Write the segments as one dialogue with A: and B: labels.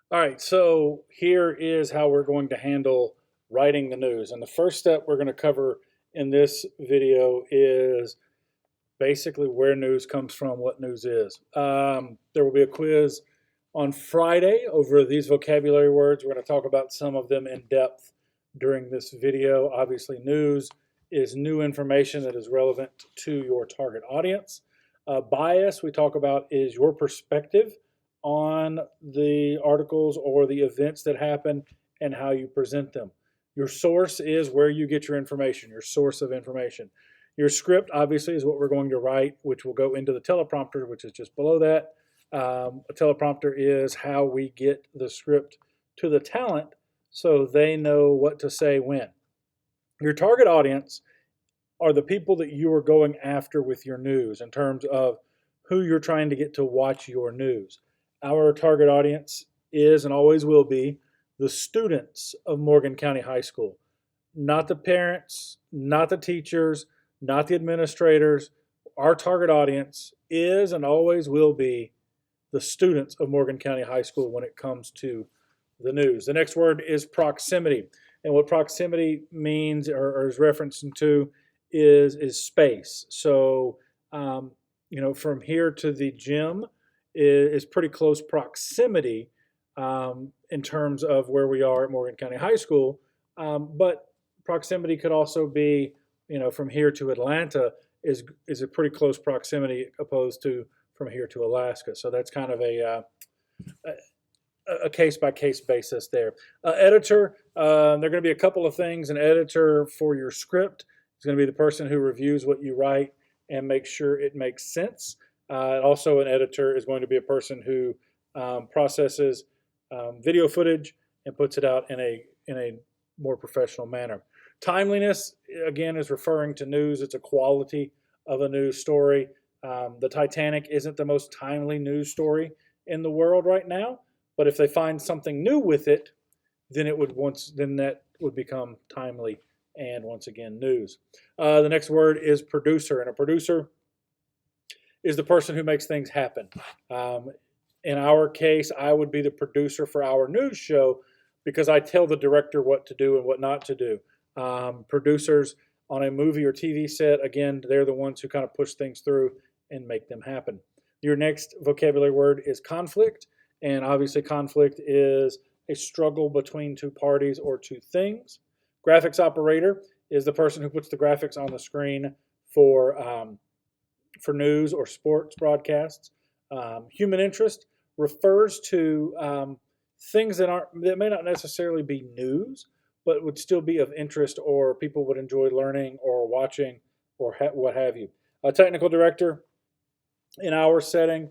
A: All right, so here is how we're going to handle writing the news. And the first step we're going to cover in this video is basically where news comes from, what news is. There will be a quiz on Friday over these vocabulary words. We're going to talk about some of them in depth during this video. Obviously, news is new information that is relevant to your target audience. Bias, we talk about, is your perspective on the articles or the events that happen and how you present them. Your source is where you get your information, your source of information. Your script, obviously, is what we're going to write, which will go into the teleprompter, which is just below that. A teleprompter is how we get the script to the talent so they know what to say when. Your target audience are the people that you are going after with your news in terms of who you're trying to get to watch your news. Our target audience is and always will be the students of Morgan County High School, not the parents, not the teachers, not the administrators. Our target audience is and always will be the students of Morgan County High School when it comes to the news. The next word is proximity. And what proximity means or is referencing to is space. So, from here to the gym is pretty close proximity in terms of where we are at Morgan County High School. But proximity could also be, from here to Atlanta is a pretty close proximity opposed to from here to Alaska. So that's kind of a case by case basis there. Editor, there are going to be a couple of things. An editor for your script is going to be the person who reviews what you write and makes sure it makes sense. Also, an editor is going to be a person who processes video footage and puts it out in a more professional manner. Timeliness, again, is referring to news. It's a quality of a news story. The Titanic isn't the most timely news story in the world right now, but if they find something new with it, then that would become timely and once again news. The next word is producer, and a producer is the person who makes things happen. In our case, I would be the producer for our news show because I tell the director what to do and what not to do. Producers on a movie or TV set, again, they're the ones who kind of push things through and make them happen. Your next vocabulary word is conflict, and obviously conflict is a struggle between two parties or two things. Graphics operator is the person who puts the graphics on the screen for news or sports broadcasts. Human interest refers to things that may not necessarily be news, but would still be of interest or people would enjoy learning or watching or what have you. A technical director in our setting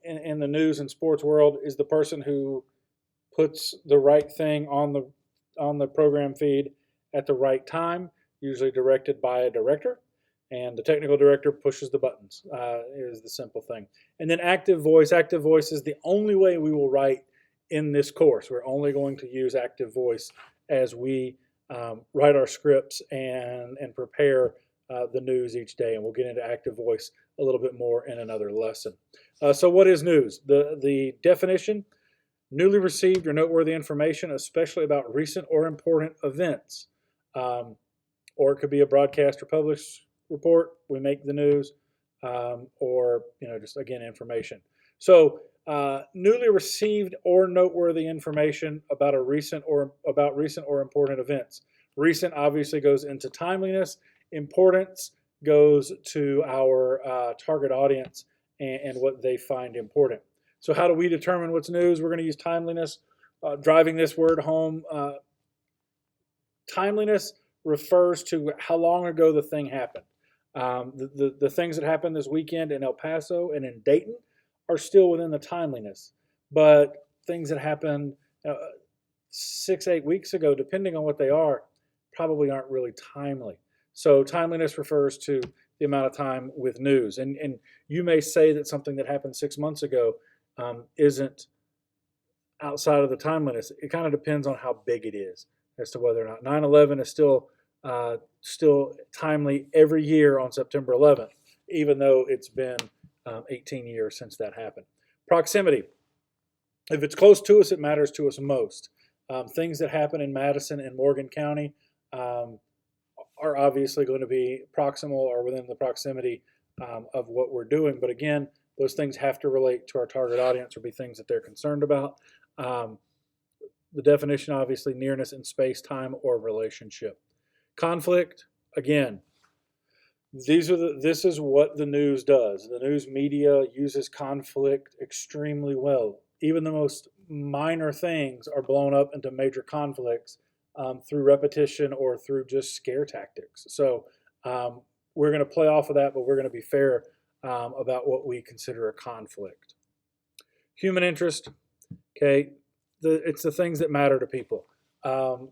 A: in the news and sports world is the person who puts the right thing on the program feed at the right time, usually directed by a director. And the technical director pushes the buttons, is the simple thing. And then active voice. Active voice is the only way we will write in this course. We're only going to use active voice as we write our scripts and prepare the news each day. And we'll get into active voice a little bit more in another lesson. So what is news? The definition: newly received or noteworthy information, especially about recent or important events. Or it could be a broadcast or published report. We make the news, or just again information. So newly received or noteworthy information about recent or important events. Recent obviously goes into timeliness. Importance goes to our target audience and what they find important. So how do we determine what's news? We're going to use timeliness. Driving this word home, timeliness refers to how long ago the thing happened. The things that happened this weekend in El Paso and in Dayton are still within the timeliness, but things that happened 6-8 weeks ago, depending on what they are, probably aren't really timely. So timeliness refers to the amount of time with news. And you may say that something that happened 6 months ago isn't outside of the timeliness. It kind of depends on how big it is as to whether or not 9/11 is still timely every year on September 11th, even though it's been 18 years since that happened. Proximity. If it's close to us, it matters to us most. Things that happen in Madison and Morgan County um, are obviously going to be proximal or within the proximity of what we're doing. But again, those things have to relate to our target audience or be things that they're concerned about. Um, the definition, obviously, nearness in space, time, or relationship. Conflict, again, this is what the news does. The news media uses conflict extremely well. Even the most minor things are blown up into major conflicts through repetition or through just scare tactics. So we're going to play off of that, but we're going to be fair about what we consider a conflict. Human interest, okay, it's the things that matter to people.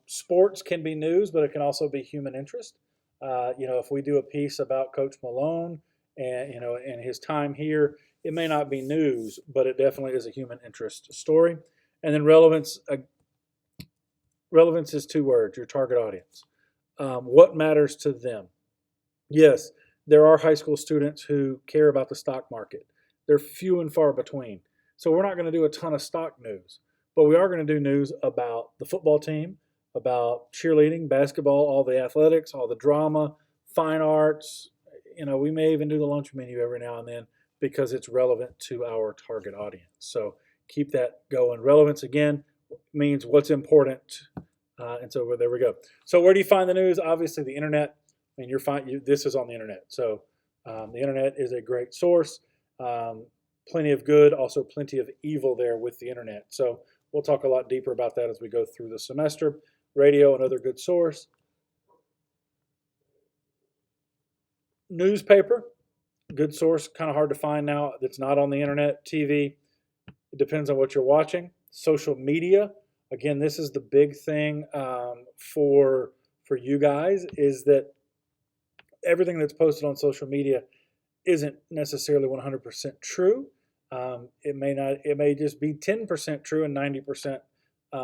A: Sports can be news, but it can also be human interest. If we do a piece about Coach Malone and his time here, it may not be news, but it definitely is a human interest story. And then relevance. Relevance is 2 words: your target audience. What matters to them? Yes, there are high school students who care about the stock market. They're few and far between. So we're not going to do a ton of stock news, but we are going to do news about the football team, about cheerleading, basketball, all the athletics, all the drama, fine arts. We may even do the lunch menu every now and then because it's relevant to our target audience. So keep that going. Relevance, again, means what's important. And so there we go. So where do you find the news? Obviously, the internet. I mean, this is on the internet. So the internet is a great source. Plenty of good, also plenty of evil there with the internet. So we'll talk a lot deeper about that as we go through the semester. Radio, another good source. Newspaper, good source, kind of hard to find now. That's not on the internet. TV, it depends on what you're watching. Social media, again, this is the big thing for you guys, is that everything that's posted on social media isn't necessarily 100% true. It may just be 10% true and 90%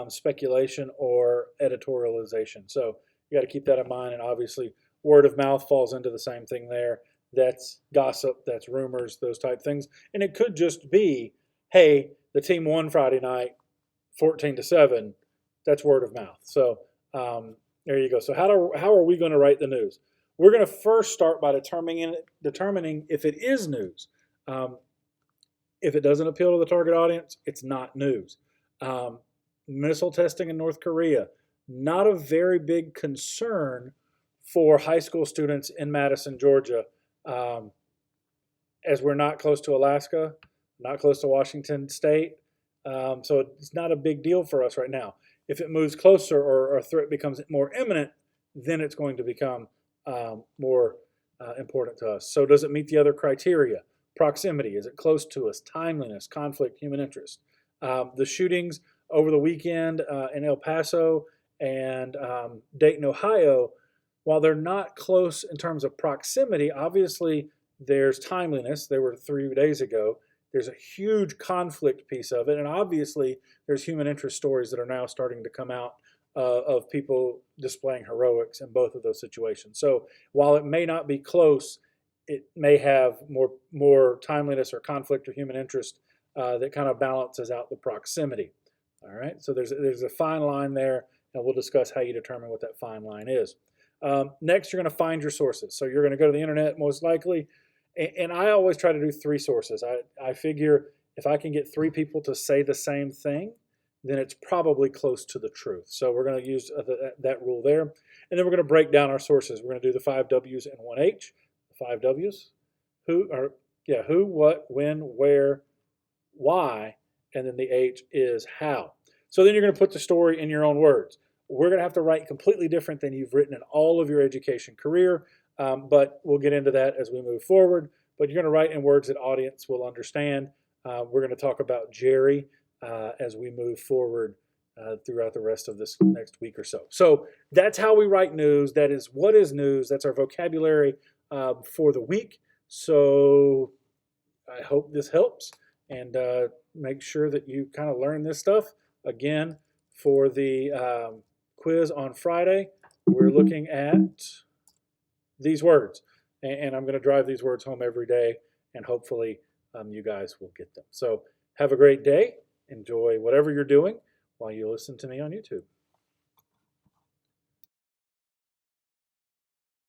A: speculation or editorialization. So you got to keep that in mind. And obviously, word of mouth falls into the same thing there. That's gossip, that's rumors, those type things. And it could just be, hey, the team won Friday night, 14-7. That's word of mouth. So there you go. So how are we going to write the news? We're going to first start by determining if it is news. If it doesn't appeal to the target audience, it's not news. Missile testing in North Korea, not a very big concern for high school students in Madison, Georgia, as we're not close to Alaska, not close to Washington State. So it's not a big deal for us right now. If it moves closer or a threat becomes more imminent, then it's going to become more important to us. So does it meet the other criteria? Proximity, is it close to us? Timeliness, conflict, human interest. The shootings over the weekend in El Paso and Dayton, Ohio, while they're not close in terms of proximity, obviously there's timeliness. They were 3 days ago. There's a huge conflict piece of it. And obviously there's human interest stories that are now starting to come out of people displaying heroics in both of those situations. So while it may not be close, it may have more timeliness or conflict or human interest that kind of balances out the proximity. All right, so there's a fine line there, and we'll discuss how you determine what that fine line is. Next, you're going to find your sources. So you're going to go to the internet most likely, and I always try to do 3 sources. I figure if I can get 3 people to say the same thing, then it's probably close to the truth. So we're going to use that rule there, and then we're going to break down our sources. We're going to do the 5 W's and 1 H. 5 W's, who, what, when, where, why, and then the H is how. So then you're going to put the story in your own words. We're going to have to write completely different than you've written in all of your education career, but we'll get into that as we move forward. But you're going to write in words that audience will understand. We're going to talk about Jerry as we move forward throughout the rest of this next week or so. So that's how we write news. That is what is news. That's our vocabulary for the week. So I hope this helps, and make sure that you kind of learn this stuff. Again, for the quiz on Friday, we're looking at these words, and I'm going to drive these words home every day, and hopefully you guys will get them. So have a great day, enjoy whatever you're doing while you listen to me on YouTube.